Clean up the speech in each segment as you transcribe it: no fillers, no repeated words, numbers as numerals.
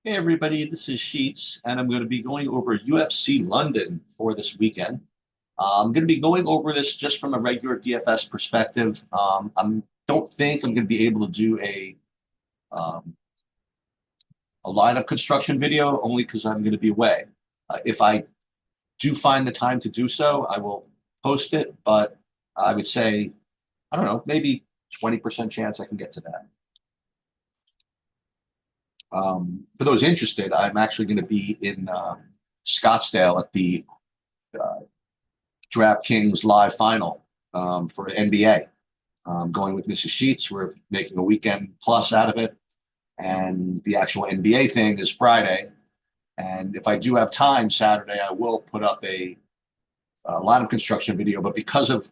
Hey everybody, this is Sheets, and I'm going to be going over UFC London for this weekend. I'm going to be going over this just from a regular DFS perspective. I don't think I'm going to be able to do um, a lineup construction video only because I'm going to be away. If I do find the time to do so, I will post it, but I would say, I don't know, maybe 20% chance I can get to that. For those interested, I'm actually going to be in Scottsdale at the uh, DraftKings live final for NBA. Going with Mrs. Sheets. We're making a weekend plus out of it. And the actual NBA thing is Friday. And if I do have time Saturday, I will put up a lineup construction video. But because of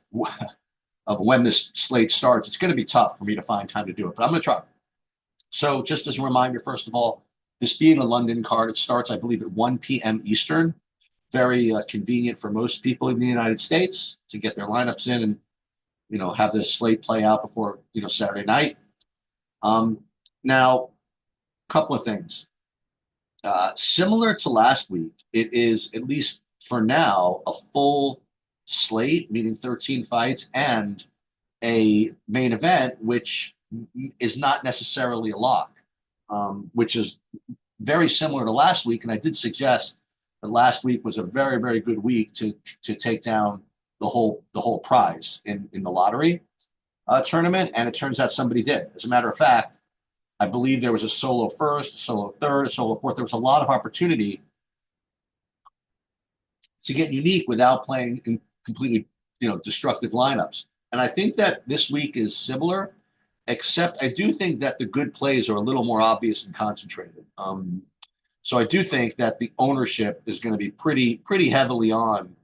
when this slate starts, it's going to be tough for me to find time to do it. But I'm going to try. So just as a reminder, first of all, this being a London card, it starts, I believe, at 1 p.m. Eastern. Very convenient for most people in the United States to get their lineups in and have this slate play out before Saturday night. Um, Now, a couple of things. Similar to last week, it is at least for now a full slate, meaning 13 fights and a main event, which is not necessarily a lock, which is very similar to last week. And I did suggest that last week was a very, very good week to take down the whole prize in the lottery tournament. And it turns out somebody did. As a matter of fact, I believe there was a solo first, a solo third, a solo fourth. There was a lot of opportunity to get unique without playing in completely, destructive lineups. And I think that this week is similar, except I do think that the good plays are a little more obvious and concentrated. So I do think that the ownership is going to be pretty heavily on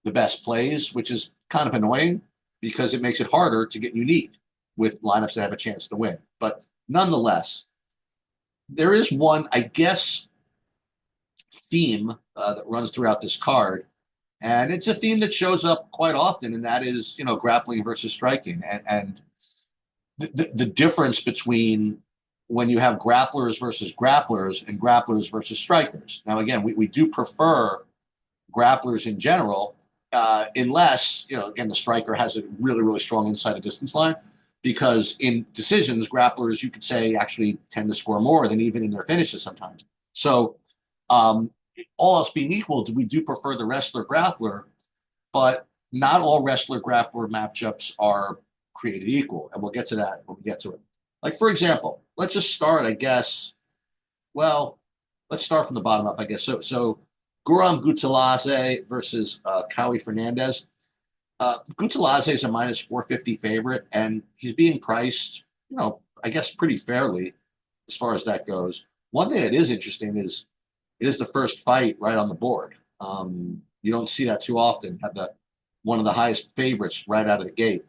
the best plays, which is kind of annoying because it makes it harder to get unique with lineups that have a chance to win. But nonetheless, there is one, I guess, theme that runs throughout this card. And it's a theme that shows up quite often, and that is, grappling versus striking. And the difference between when you have grapplers versus grapplers and grapplers versus strikers. Now, again, we do prefer grapplers in general, unless, again, the striker has a really, really strong inside the distance line. Because in decisions, grapplers, you could say, actually tend to score more than even in their finishes sometimes. So, um, all else being equal, we do prefer the wrestler grappler, but not all wrestler grappler matchups are created equal. And we'll get to that when we get to it. Like, for example, let's just start, I guess. Well, let's start from the bottom up, I guess. So Guram Gutalaze versus Cowie Fernandez. Gutalaze is a minus 450 favorite, and he's being priced, I guess pretty fairly as far as that goes. One thing that is interesting is it is the first fight right on the board. You don't see that too often. Have one of the highest favorites right out of the gate.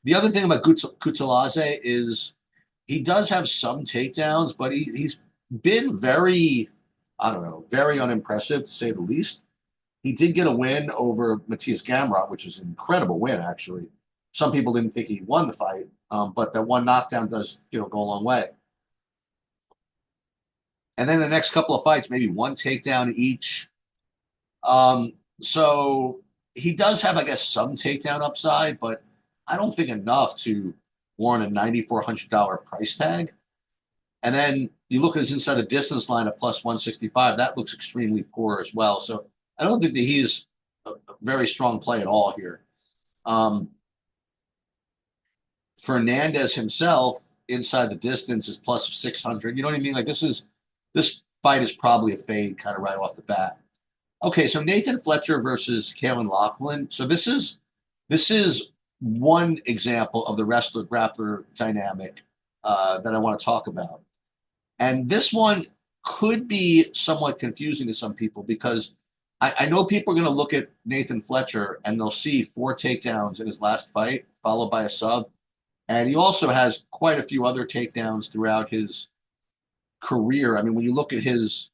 The other thing about Kutalaze is he does have some takedowns, but he's been very, I don't know, very unimpressive to say the least. He did get a win over Matthias Gamrot, which was an incredible win, actually. Some people didn't think he won the fight, but that one knockdown does, go a long way. And then the next couple of fights, maybe one takedown each. So he does have, I guess, some takedown upside, but I don't think enough to warrant a $9,400 price tag. And then you look at his inside the distance line at plus 165. That looks extremely poor as well. So I don't think that he's a very strong play at all here. Fernandez himself inside the distance is plus 600. You know what I mean? Like this fight is probably a fade kind of right off the bat. Okay, so Nathan Fletcher versus Kalen Lachlan. So this is one example of the wrestler grappler dynamic that I want to talk about. And this one could be somewhat confusing to some people because I know people are going to look at Nathan Fletcher and they'll see 4 takedowns in his last fight, followed by a sub. And he also has quite a few other takedowns throughout his career. I mean, when you look at his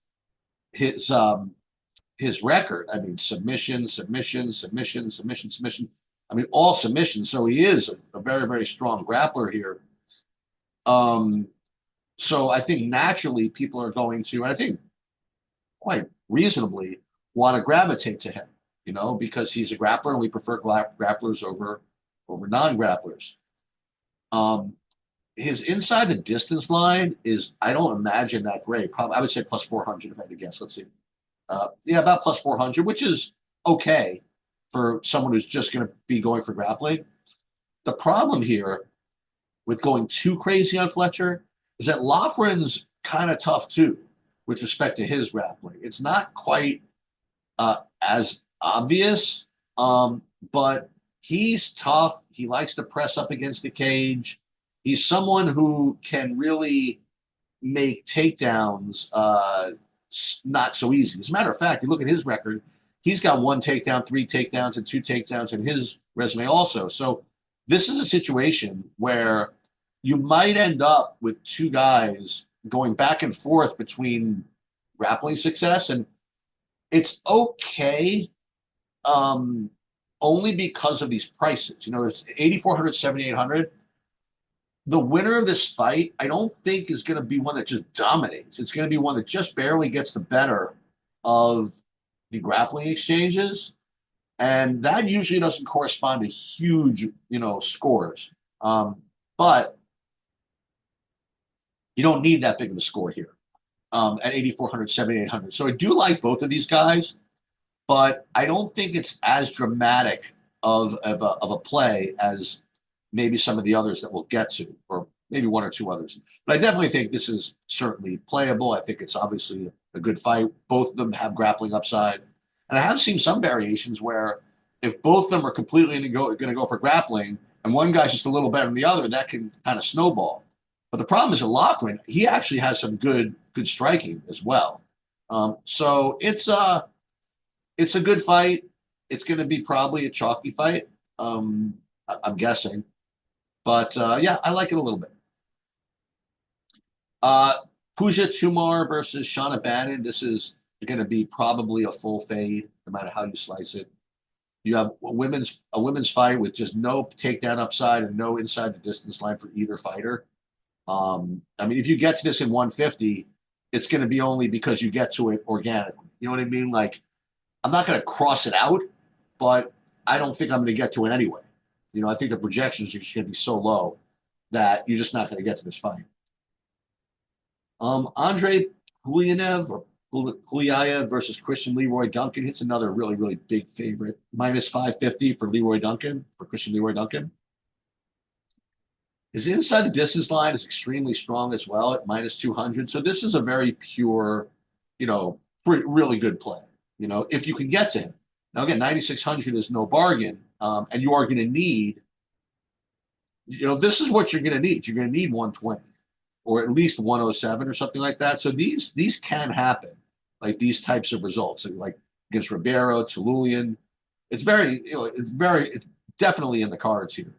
record, I mean, submission, submission, submission, submission, submission. I mean, all submissions. So he is a very, very strong grappler here. Um, So I think naturally people are going to, and I think quite reasonably, want to gravitate to him, because he's a grappler and we prefer grapplers over non-grapplers. Um, his inside the distance line is, I don't imagine that great. Probably, I would say plus 400 if I had to guess. Let's see. Yeah, about plus 400, which is okay for someone who's just going to be going for grappling. The problem here with going too crazy on Fletcher is that Loughran's kind of tough too with respect to his grappling. It's not quite as obvious, but he's tough. He likes to press up against the cage. He's someone who can really make takedowns not so easy. As a matter of fact, you look at his record, he's got 1 takedown, 3 takedowns, and 2 takedowns in his resume also. So this is a situation where you might end up with 2 guys going back and forth between grappling success, and it's okay only because of these prices. It's 8,400, 7,800. The winner of this fight, I don't think is going to be one that just dominates. It's going to be one that just barely gets the better of the grappling exchanges. And that usually doesn't correspond to huge, scores. But you don't need that big of a score here at 8,400, 7,800. So I do like both of these guys, but I don't think it's as dramatic of a play as maybe some of the others that we'll get to, or maybe 1 or 2 others. But I definitely think this is certainly playable. I think it's obviously a good fight. Both of them have grappling upside. And I have seen some variations where if both of them are completely going to go for grappling and one guy's just a little better than the other, that can kind of snowball. But the problem is that Loughran, he actually has some good striking as well. So it's a good fight. It's going to be probably a chalky fight, I'm guessing. But yeah, I like it a little bit. Pooja Tumar versus Shauna Bannon. This is going to be probably a full fade, no matter how you slice it. You have a women's fight with just no takedown upside and no inside the distance line for either fighter. I mean, if you get to this in 150, it's going to be only because you get to it organically. You know what I mean? Like, I'm not going to cross it out, but I don't think I'm going to get to it anyway. I think the projections are just going to be so low that you're just not going to get to this fight. Andre Kulyaev versus Christian Leroy Duncan. It's another really, really big favorite. Minus 550 for Christian Leroy Duncan. His inside the distance line is extremely strong as well at minus 200. So this is a very pure, really good play, if you can get to him. Now, again, 9,600 is no bargain, and you are going to need, this is what you're going to need. You're going to need 120 or at least 107 or something like that. So these can happen, like these types of results, like against Ribeiro, Tulian. It's it's definitely in the cards here.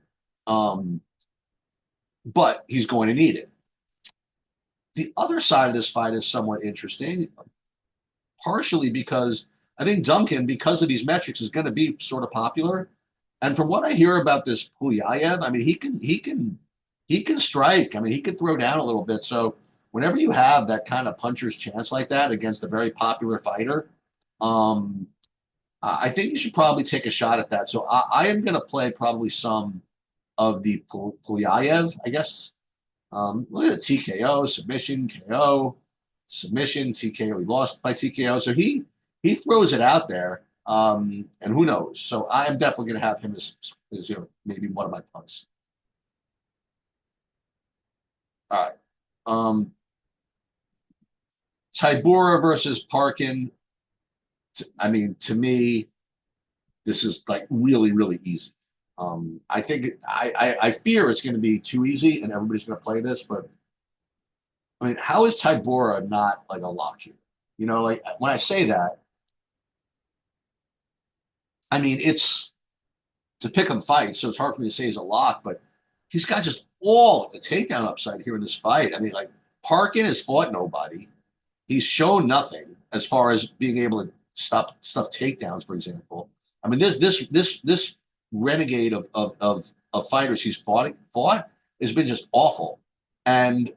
But he's going to need it. The other side of this fight is somewhat interesting, partially because I think Duncan, because of these metrics, is going to be sort of popular. And from what I hear about this Kulyaev, I mean, he can strike. I mean, he can throw down a little bit. So whenever you have that kind of puncher's chance like that against a very popular fighter, I think you should probably take a shot at that. So I am going to play probably some of the Kulyaev, I guess. Look at TKO, submission, KO, submission, TKO. He lost by TKO. So he throws it out there, and who knows? So I am definitely going to have him as maybe one of my punts. All right. Tybura versus Parkin. I mean, to me, this is like really, really easy. I think I fear it's going to be too easy and everybody's going to play this, but I mean, how is Tybura not like a lock here? Like when I say that, I mean, it's a pick 'em fight, so it's hard for me to say he's a lock, but he's got just all of the takedown upside here in this fight. I mean, like Parkin has fought nobody. He's shown nothing as far as being able to stop takedowns, for example. I mean, this renegade of fighters he's fought has been just awful. And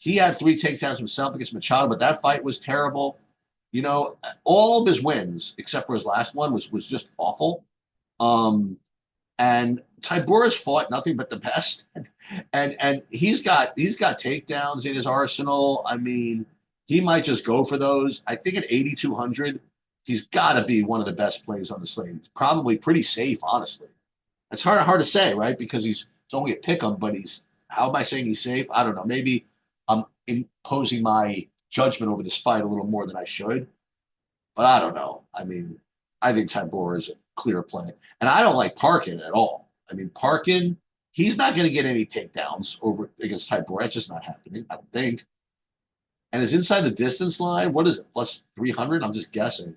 He had 3 takedowns himself against Machado, but that fight was terrible. You know, all of his wins, except for his last one, was just awful. Um, and Tybura's fought nothing but the best, and he's got takedowns in his arsenal. I mean, he might just go for those. I think at 8,200, he's got to be one of the best plays on the slate. He's probably pretty safe, honestly. It's hard to say, right? Because it's only a pick 'em, but he's how am I saying he's safe? I don't know. Maybe I'm imposing my judgment over this fight a little more than I should, but I don't know. I mean, I think Tybura is a clear play, and I don't like Parkin at all. I mean, Parkin, he's not going to get any takedowns over against Tybura. That's just not happening. I don't think. And is inside the distance line. What is it? Plus 300? I'm just guessing.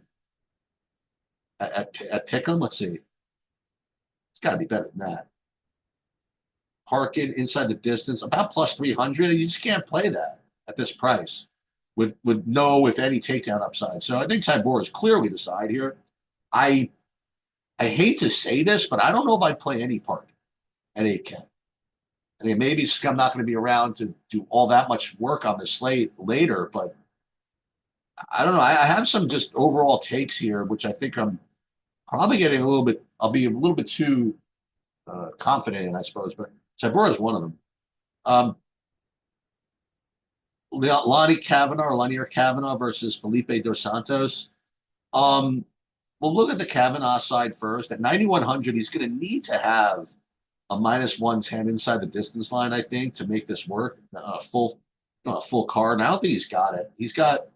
At Pick'em, let's see. It's got to be better than that. Parkin inside the distance, about plus 300. You just can't play that at this price with no, if any, takedown upside. So I think Tybura is clearly the side here. I I hate to say this, but I don't know if I'd play any Parkin at 8K. I mean, maybe I'm not going to be around to do all that much work on the slate later, but I don't know. I have some just overall takes here, which I think I'm probably getting a little bit. I'll be a little bit too confident in, I suppose. But Tybura is one of them. Um, Lanier Kavanaugh versus Felipe Dos Santos. Um, we'll look at the Kavanaugh side first. At 9,100, he's going to need to have a minus 110 inside the distance line, I think, to make this work. A full card. And I don't think he's got it. He's got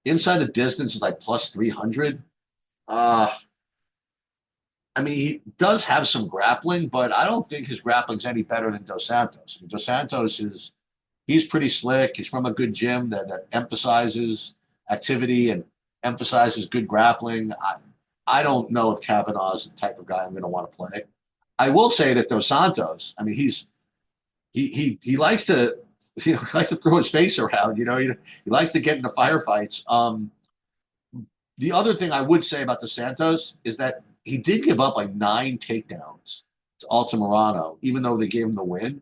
inside the distance is like plus 300. Uh, I mean, he does have some grappling, but I don't think his grappling's any better than Dos Santos. I mean, Dos Santos he's pretty slick. He's from a good gym that emphasizes activity and emphasizes good grappling. I don't know if Kavanaugh's the type of guy I'm going to want to play. I will say that Dos Santos, I mean, he likes to he likes to throw his face around. He likes to get into firefights. The other thing I would say about Dos Santos is that he did give up like 9 takedowns to Altamirano, even though they gave him the win.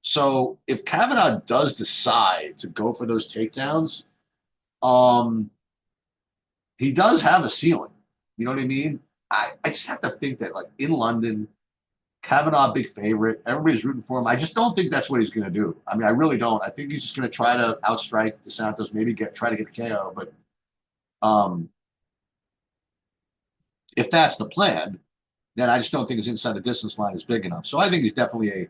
So if Kavanaugh does decide to go for those takedowns, he does have a ceiling. You know what I mean? I just have to think that like in London, Kavanaugh, big favorite. Everybody's rooting for him. I just don't think that's what he's going to do. I mean, I really don't. I think he's just going to try to outstrike Dos Santos, maybe try to get KO. But if that's the plan, then I just don't think his inside the distance line is big enough. So I think he's definitely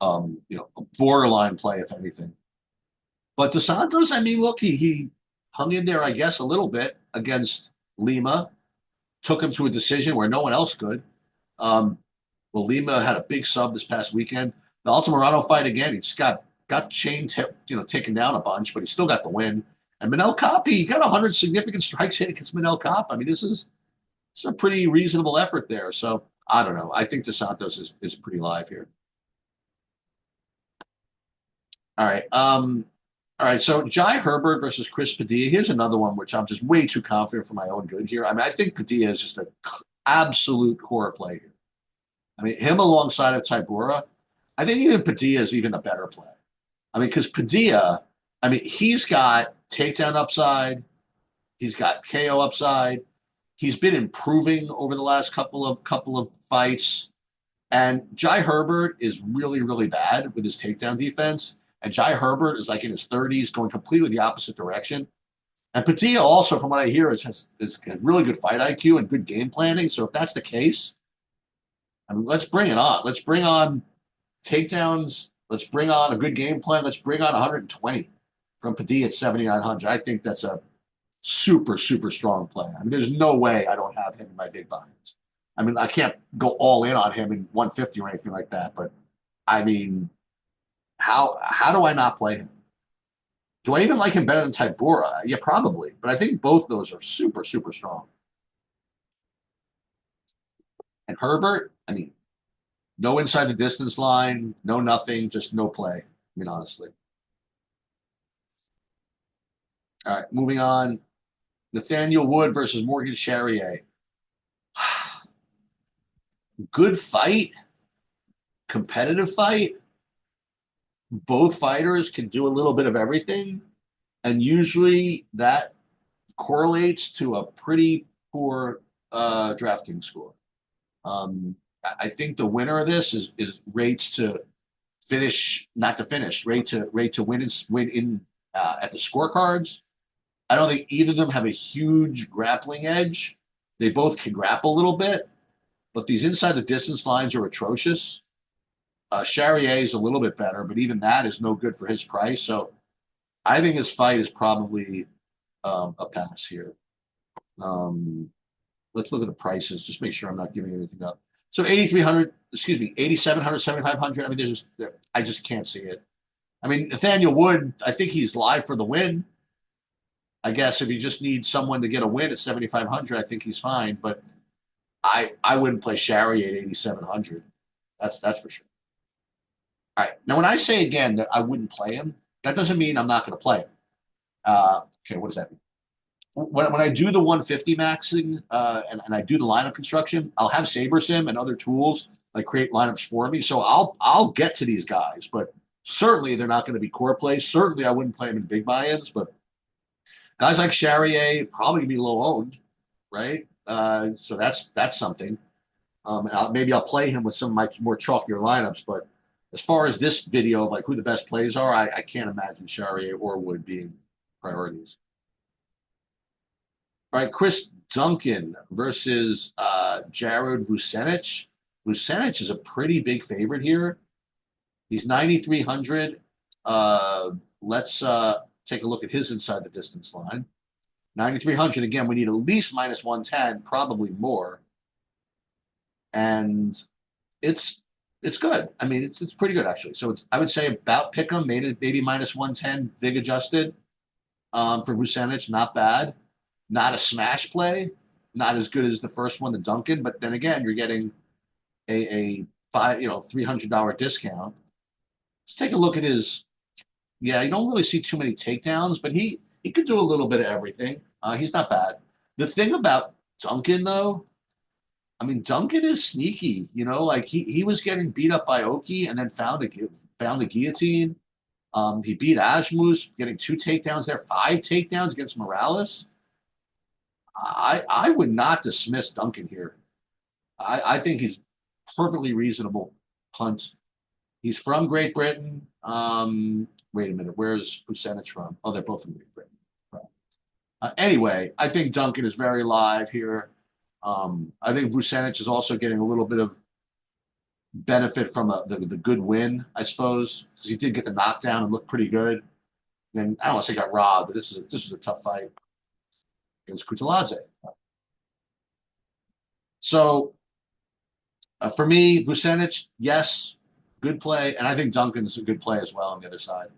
a borderline play, if anything. But Dos Santos, I mean, look, he hung in there, I guess, a little bit against Lima, took him to a decision where no one else could. Well, Lima had a big sub this past weekend. The Altamirano fight again, he just got chained, taken down a bunch, but he still got the win. And Manel Kape, he got 100 significant strikes hit against Manel Kape. I mean, this is a pretty reasonable effort there. So I don't know. I think Dos Santos is pretty live here. All right. All right. So Jai Herbert versus Chris Padilla. Here's another one which I'm just way too confident for my own good here. I mean, I think Padilla is just an absolute core play here. I mean, him alongside of Tybura, I think even Padilla is even a better play. I mean, because Padilla, I mean, he's got takedown upside, he's got KO upside, he's been improving over the last couple of fights, and Jai Herbert is really, really bad with his takedown defense. And Jai Herbert is like in his 30s, going completely the opposite direction. And Padilla also, from what I hear, has really good fight IQ and good game planning. So if that's the case, I mean, let's bring it on. Let's bring on takedowns. Let's bring on a good game plan. Let's bring on 120 from Padilla at 7,900. I think that's a super, super strong play. I mean, there's no way I don't have him in my big buys. I mean, I can't go all in on him in 150 or anything like that. But I mean, how do I not play him? Do I even like him better than Tybura? Yeah, probably. But I think both those are super, super strong. And Herbert, I mean, no inside the distance line, no nothing, just no play. I mean, honestly. All right, moving on. Nathaniel Wood versus Morgan Charrier. Good fight, competitive fight, both fighters can do a little bit of everything, and usually that correlates to a pretty poor DraftKings score. I think the winner of this is rates to finish, not to finish, rate to win in at the scorecards. I don't think either of them have a huge grappling edge. They both can grapple a little bit, but these inside the distance lines are atrocious. Charrier is a little bit better, but even that is no good for his price. So I think his fight is probably a pass here. Let's look at the prices. Just make sure I'm not giving anything up. So 8,300, excuse me, 8,700, 7,500. I mean, I just can't see it. I mean, Nathaniel Wood, I think he's live for the win. I guess if you just need someone to get a win at 7,500, I think he's fine. But I wouldn't play Charrier at 8,700. That's for sure. All right. Now, when I say again that I wouldn't play him, that doesn't mean I'm not going to play him. Okay, what does that mean? When I do the 150 maxing and I do the lineup construction, I'll have SaberSim and other tools like create lineups for me. So I'll get to these guys, but certainly they're not going to be core plays. Certainly I wouldn't play them in big buy-ins, but guys like Charrier probably going to be low owned, right? So that's something. Maybe I'll play him with some of my more chalkier lineups, but as far as this video of like who the best plays are, I can't imagine Charrier or Wood being priorities. All right, Chris Duncan versus Jared Vucenic. Vucenic is a pretty big favorite here. He's 9,300. Let's take a look at his inside the distance line. 9,300. Again, we need at least minus 110, probably more. And it's good. I mean, it's pretty good actually. So I would say about pick 'em, maybe minus 110, vig adjusted for Vucenic. Not bad. Not a smash play, not as good as the first one, the Duncan. But then again, you're getting a $300 discount. Let's take a look at his. Yeah, you don't really see too many takedowns, but he could do a little bit of everything. He's not bad. The thing about Duncan, though, I mean, Duncan is sneaky. You know, like he was getting beat up by Oki and then found the guillotine. He beat Ajmus, getting 2 takedowns there, 5 takedowns against Morales. I would not dismiss Duncan here. I think he's perfectly reasonable punt. He's from Great Britain. Wait a minute, where's Vucenic from? Oh, they're both from Great Britain. Anyway, I think Duncan is very live here. I think Vucenic is also getting a little bit of benefit from the good win, I suppose, because he did get the knockdown and looked pretty good. And I don't want to say got robbed, but this is a tough fight against Kutaladze. So for me, Vucenic, yes, good play. And I think Duncan's a good play as well on the other side.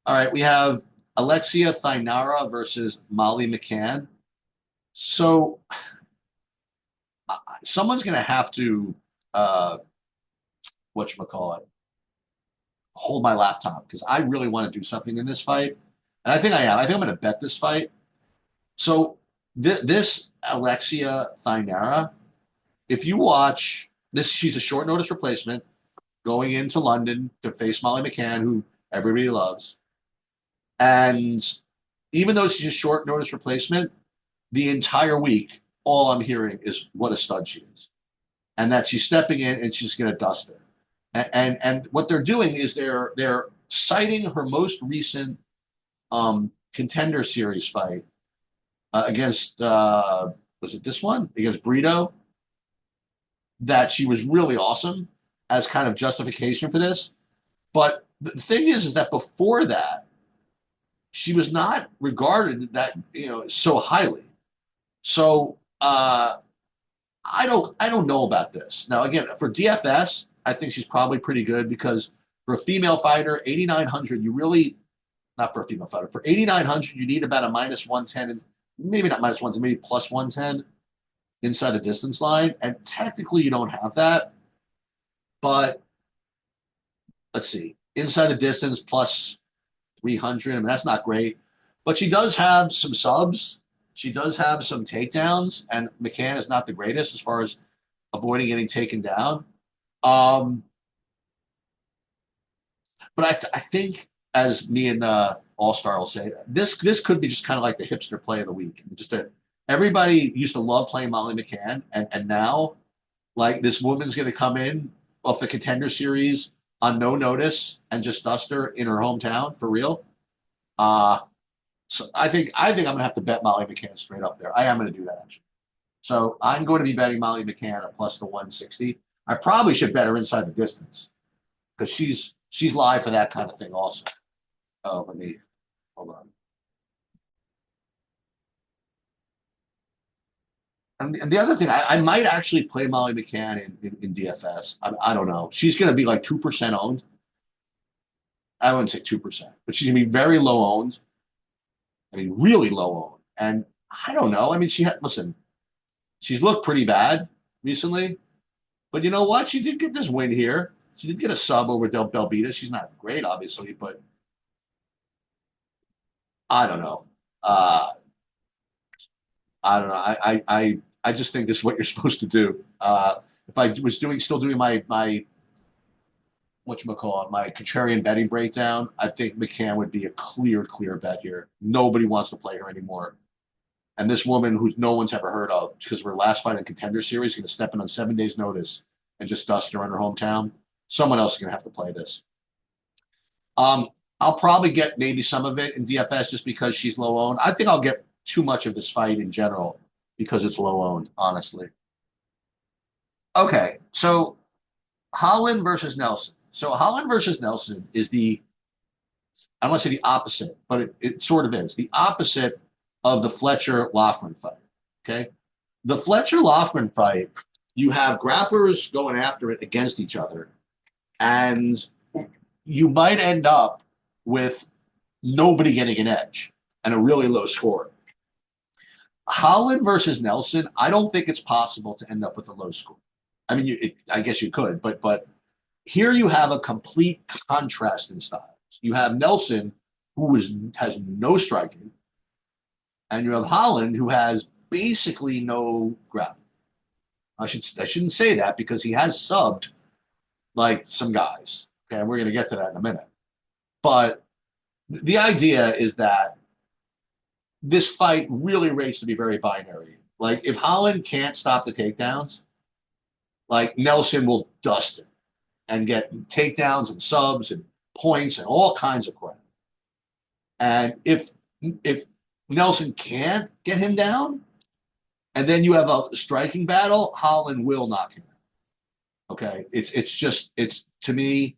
All right, we have Alexia Thainara versus Molly McCann. So someone's going to have to, whatchamacallit, hold my laptop because I really want to do something in this fight. And I think I am. I think I'm going to bet this fight. So this Alexia Thainara, if you watch this, she's a short notice replacement going into London to face Molly McCann, who everybody loves. And even though she's a short notice replacement, the entire week, all I'm hearing is what a stud she is. And that she's stepping in and she's going to dust it. And what they're doing is they're citing her most recent contender series fight against was it this one against Brito, that she was really awesome as kind of justification for this. But the thing is that before that, she was not regarded that so highly. So I don't know about this. Now again, for DFS, I think she's probably pretty good because for a female fighter, 8,900, you really not for a female fighter for 8,900, you need about a minus 110 and maybe not minus 110, maybe plus 110 inside the distance line. And technically you don't have that. But let's see, inside the distance plus 300. I mean, that's not great. But she does have some subs. She does have some takedowns. And McCann is not the greatest as far as avoiding getting taken down. But I think, as me and All Star will say, this could be just kind of like the hipster play of the week. Everybody used to love playing Molly McCann, and now like this woman's going to come in off the Contender Series on no notice and just dust her in her hometown for real. Uh, so I think I'm gonna have to bet Molly McCann straight up there. I am gonna do that actually. So I'm going to be betting Molly McCann at plus the 160. I probably should bet her inside the distance because she's live for that kind of thing also. Oh, let me hold on. And the other thing, I might actually play Molly McCann in DFS. I don't know. She's going to be like 2% owned. I wouldn't say 2%, but she's going to be very low owned. I mean, really low owned. And I don't know. I mean, listen, she's looked pretty bad recently, but you know what? She did get this win here. She did get a sub over Del Belbita. She's not great, obviously, but I don't know. Uh, I don't know. I just think this is what you're supposed to do. If I was still doing my whatchamacallit, my contrarian betting breakdown, I think McCann would be a clear bet here. Nobody wants to play her anymore. And this woman who no one's ever heard of because of her last fight in Contender Series going to step in on 7 days' notice and just dust her in her hometown. Someone else is going to have to play this. I'll probably get maybe some of it in DFS just because she's low owned. I think I'll get too much of this fight in general because it's low owned, honestly. Okay, so Holland versus Nelson. So Holland versus Nelson is I don't want to say the opposite, but it sort of is the opposite of the Fletcher Loughran fight. Okay. The Fletcher Loughran fight, you have grapplers going after it against each other, and you might end up with nobody getting an edge and a really low score. Holland versus Nelson, I don't think it's possible to end up with a low score. I mean, I guess you could, but here you have a complete contrast in styles. You have Nelson, who has no striking, and you have Holland, who has basically no grappling. I shouldn't say that because he has subbed like some guys. Okay, and we're going to get to that in a minute. But the idea is that this fight really rates to be very binary. Like if Holland can't stop the takedowns, like Nelson will dust him and get takedowns and subs and points and all kinds of crap. And if Nelson can't get him down, and then you have a striking battle, Holland will knock him out. Okay, it's to me,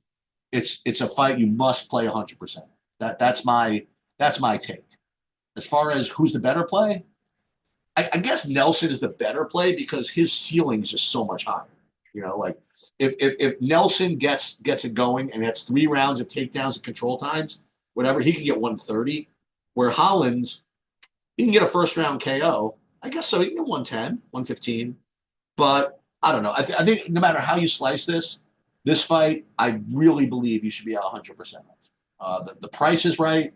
it's a fight you must play 100%. That's my take. As far as who's the better play, I guess Nelson is the better play because his ceiling is just so much higher. You know, like if Nelson gets it going and has 3 rounds of takedowns and control times, whatever, he can get 130. Where Holland's, he can get a first round KO. I guess so. He can get 110, 115. But I don't know. I think no matter how you slice this fight, I really believe you should be at 100%. The price is right.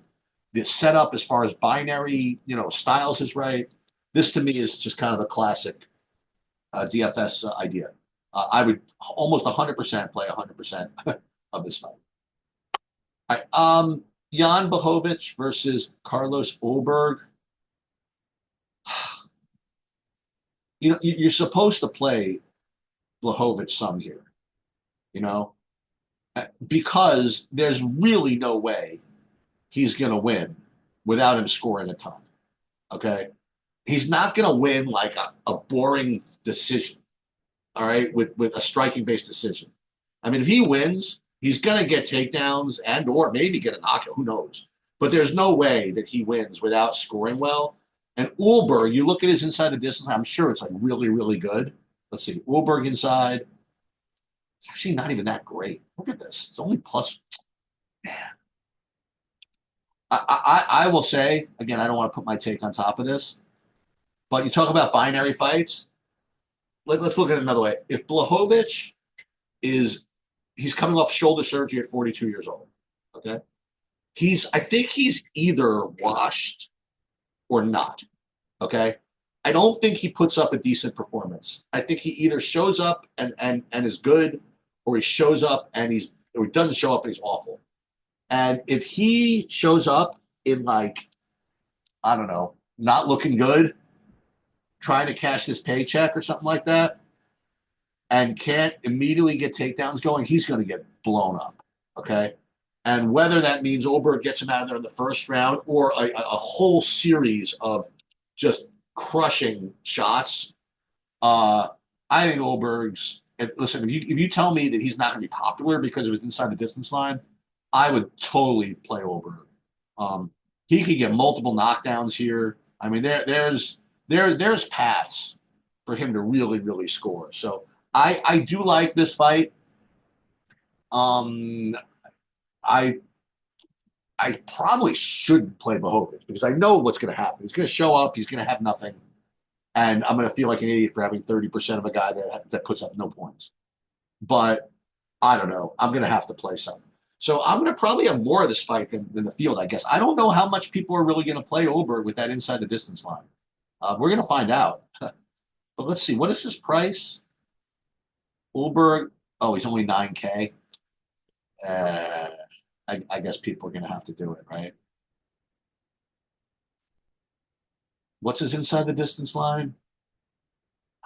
The setup as far as binary, styles is right. This to me is just kind of a classic DFS idea. I would almost 100% play 100% of this fight. All right, Jan Blachowicz versus Carlos Ulberg. You're supposed to play Blachowicz some here, because there's really no way he's going to win without him scoring a ton. Okay. He's not going to win like a boring decision. All right. With a striking based decision. I mean, if he wins, he's going to get takedowns or maybe get a knockout. Who knows? But there's no way that he wins without scoring well. And Ulberg, you look at his inside the distance, I'm sure it's like really, really good. Let's see. Ulberg inside. It's actually not even that great. Look at this. It's only plus. Man. I will say, again, I don't want to put my take on top of this, but you talk about binary fights. Let's look at it another way. If Blachowicz he's coming off shoulder surgery at 42 years old, okay? I think he's either washed or not, okay? I don't think he puts up a decent performance. I think he either shows up and is good, or he shows up or he doesn't show up and he's awful. And if he shows up in like, I don't know, not looking good, trying to cash this paycheck or something like that, and can't immediately get takedowns going, he's going to get blown up. Okay. And whether that means Oberg gets him out of there in the first round or a whole series of just crushing shots, I think Oberg's. Listen, if you tell me that he's not going to be popular because of his inside the distance line, I would totally play Oberg. He could get multiple knockdowns here. I mean, there's paths for him to really score. So I do like this fight. Um, I I probably should play Blachowicz because I know what's going to happen. He's going to show up. He's going to have nothing, and I'm going to feel like an idiot for having 30% of a guy that puts up no points. But I don't know. I'm going to have to play something. So I'm going to probably have more of this fight than the field, I guess. I don't know how much people are really going to play Oberg with that inside the distance line. We're going to find out. But let's see. What is his price? Oberg. Oh, he's only 9K. Uh, I guess people are going to have to do it, right? What's his inside the distance line?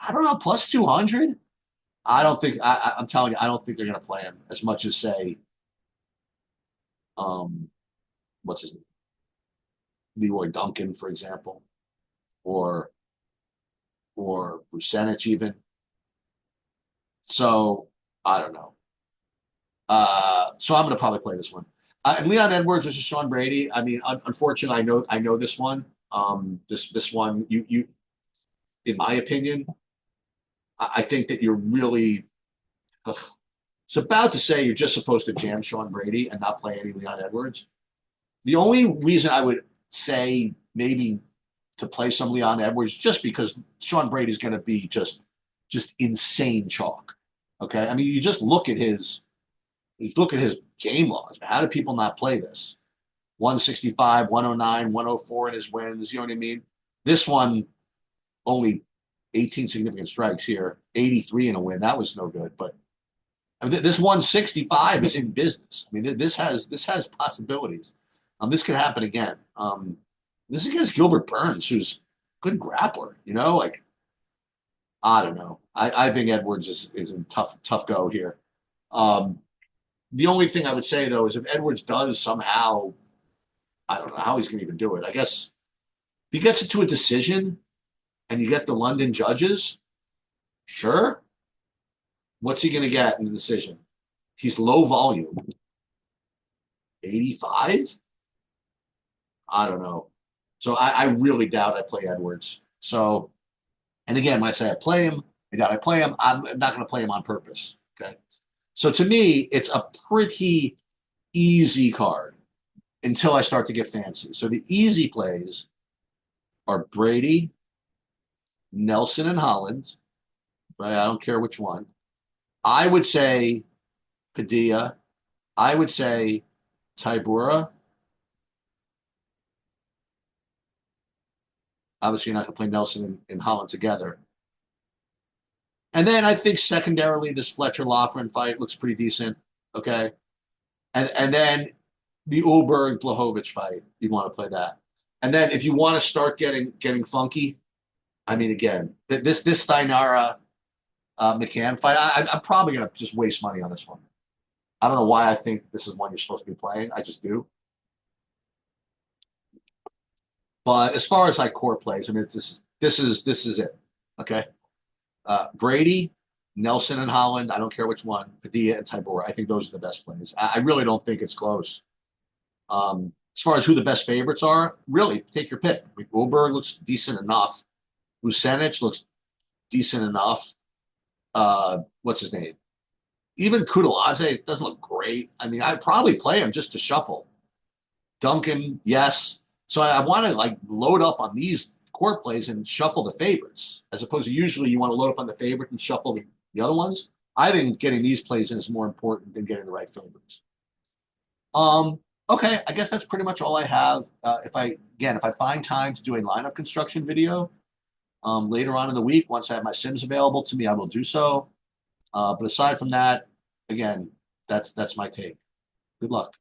I don't know. Plus 200. I don't think. I'm telling you, I don't think they're going to play him as much as say, um, what's his name? Leroy Duncan, for example, or Vucenic even. So I don't know. So I'm going to probably play this one. And Leon Edwards versus Sean Brady. I mean, unfortunately, I know this one. This one, in my opinion, I think that you're really. Ugh, it's about to say you're just supposed to jam Sean Brady and not play any Leon Edwards. The only reason I would say maybe to play some Leon Edwards just because Sean Brady's going to be just insane chalk. Okay, I mean you look at his game logs. How do people not play this? 165, 109, 104 in his wins. You know what I mean? This one only 18 significant strikes here, 83 in a win. That was no good. But I mean, this 165 is in business. I mean, this has possibilities. This could happen again. This is against Gilbert Burns, who's a good grappler. Like I don't know. I think Edwards is in tough go here. Um, the only thing I would say though is if Edwards does somehow, I don't know how he's going to even do it. I guess if he gets it to a decision and you get the London judges, sure. What's he going to get in the decision? He's low volume. 85? I don't know. So I really doubt I play Edwards. So, and again, when I say I play him, I doubt I play him. I'm not going to play him on purpose. Okay. So to me, it's a pretty easy card until I start to get fancy. So the easy plays are Brady, Nelson, and Holland. Right? I don't care which one. I would say Padilla. I would say Tybura. Obviously, you're not going to play Nelson and Holland together. And then I think secondarily, this Fletcher Loughran fight looks pretty decent. Okay. And then the Ulberg Blachowicz fight, you want to play that. And then if you want to start getting funky, I mean, again, this Steinara McCann fight, I'm probably going to just waste money on this one. I don't know why I think this is one you're supposed to be playing. I just do. But as far as like core plays, I mean, this is it. Okay. Brady, Nelson, and Holland. I don't care which one. Padilla and Tybura. I think those are the best plays. I really don't think it's close. As far as who the best favorites are, really take your pick. I mean, Ulberg looks decent enough. Vucenic looks decent enough. What's his name? Even Kudalaze doesn't look great. I mean, I'd probably play him just to shuffle. Duncan, yes. So I want to like load up on these core plays and shuffle the favorites, as opposed to usually you want to load up on the favorite and shuffle the other ones. I think getting these plays in is more important than getting the right favorites. Um, okay, I guess that's pretty much all I have. If I find time to do a lineup construction video later on in the week, once I have my sims available to me, I will do so. But aside from that, again, that's my take. Good luck.